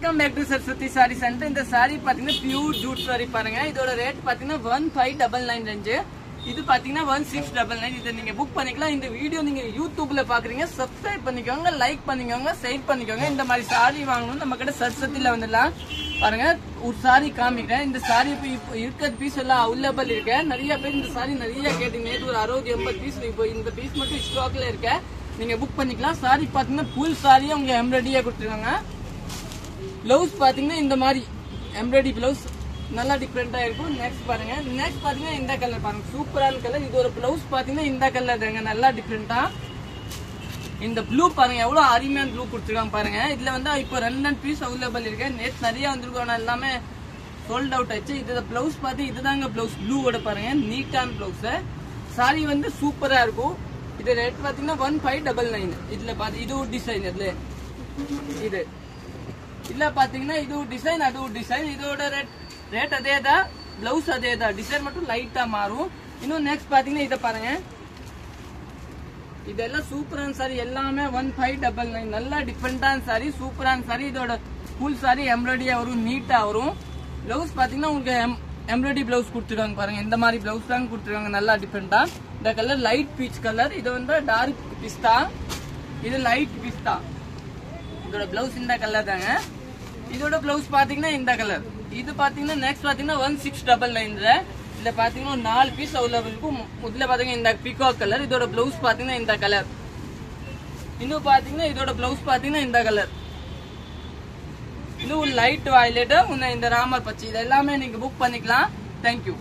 Welcome back to Saraswathi sari centre. இந்த சாரி பாத்தீங்கன்னா pure jute sari பாருங்க. இதோட ரேட் பாத்தீங்கன்னா 1599 ரேஞ்சு. இது பாத்தீங்கன்னா 1699. இதை நீங்க புக் பண்ணிக்கலாம். இந்த வீடியோ நீங்க யூடியூப்ல பாக்குறீங்க, சப்ஸ்கிரைப் பண்ணிக்கோங்க, லைக் பண்ணிக்கோங்க, ஷேர் பண்ணிக்கோங்க. இந்த மாதிரி சாரி வாங்கணும் நம்ம கிட்ட சரஸ்வதியில வந்துடலாம். பாருங்க ஒரு சாரி காமிக்கிறேன். இந்த சாரி இப்போ இருக்கிற பீஸ் எல்லாம் அவைலபிள் இருக்கு. நிறைய பேர் இந்த சாரி நிறைய கேட்டீங்க. நேற்று ஒரு 60-80 பீஸ், இப்போ இந்த பீஸ் மட்டும் ஸ்டாக்ல இருக்கு. நீங்க புக் பண்ணிக்கலாம். சாரி பாத்தீங்கன்னா ஃபுல் சாரியா உங்க எம்ப்ராய்டரியா கொடுத்துருக்காங்க. பிளவுஸ் பாத்தீங்கன்னா இந்த மாதிரி எம்ப்ராய்டரி பிளவுஸ் நல்லா டிஃப்ரெண்டா இருக்கும். நெக்ஸ்ட் பாருங்க, நெக்ஸ்ட் பாத்தீங்கன்னா இந்த கலர் பாருங்க, சூப்பரான கலர். இது ஒரு பிளவுஸ் பாத்தீங்கன்னா இந்த கலர் தாங்க, நல்லா டிஃப்ரெண்டா. இந்த ப்ளூ பாருங்க, எவ்வளவு அருமையான ப்ளூ கொடுத்துருக்காங்க பாருங்க. இதுல வந்து இப்போ 2 பீஸ் அவைலபிள் இருக்கு. நேற்று நிறைய வந்திருக்கும், ஆனா எல்லாமே சோல்ட் அவுட் ஆயிடுச்சு. இது பிளவுஸ் பார்த்து இதுதாங்க பிளவுஸ், ப்ளூவோட பாருங்க, நீட்டான பிளவுஸ். சாரி வந்து சூப்பரா இருக்கும். இது ரேட் பாத்தீங்கன்னா 1599. இதுல பாத்து இது ஒரு டிசைன், இது இல்ல பாத்தீங்கன்னா இது ஒரு டிசைன், அது ஒரு டிசைன். இதோட ரேட் அதே தான், பிளவுஸ் அதே தான், டிசைன் மட்டும் லைட்டா மாறும். இன்னும் நெக்ஸ்ட் பாத்தீங்கன்னா இதை பாருங்க, இதெல்லாம் சூப்பரான சாரி, எல்லாமே 1599. நல்லா டிஃபரெண்டான சாரி, சூப்பரான சாரி. இதோட ஃபுல் சாரி எம்ப்ராய்டரியா வரும், நீட்டா வரும். பிளவுஸ் பாத்தீங்கன்னா உங்களுக்கு எம்ப்ராய்டரி பிளவுஸ் கொடுத்துருக்காங்க பாருங்க. இந்த மாதிரி பிளவுஸ் தான் கொடுத்துருக்காங்க, நல்லா டிஃபரெண்டா. இந்த கலர் லைட் பீச் கலர், இது வந்து டார்க் பிஸ்தா, இது லைட் பிஸ்தா. இதோட பிளவுஸ் இந்த கலர் தாங்க. இதோட பிளவுஸ் பாத்தீங்கன்னா இந்த கலர். இது பாத்தீங்கன்னா நெக்ஸ்ட் பாத்தீங்கன்னா 1699. இதுல பாத்தீங்கன்னா 4 பீஸ் அவைலபிள் இருக்கும். இதுல பாத்தீங்கன்னா இந்த பீகாக் கலர். இதோட பிளவுஸ் பாத்தீங்கன்னா இந்த கலர். இன்னும் பாத்தீங்கன்னா இதோட பிளவுஸ் பாத்தீங்கன்னா இந்த கலர். இது ஒரு லைட் வயலட், இந்த ராமர் பச்சை. இது எல்லாமே நீங்க புக் பண்ணிக்கலாம். தேங்க்யூ.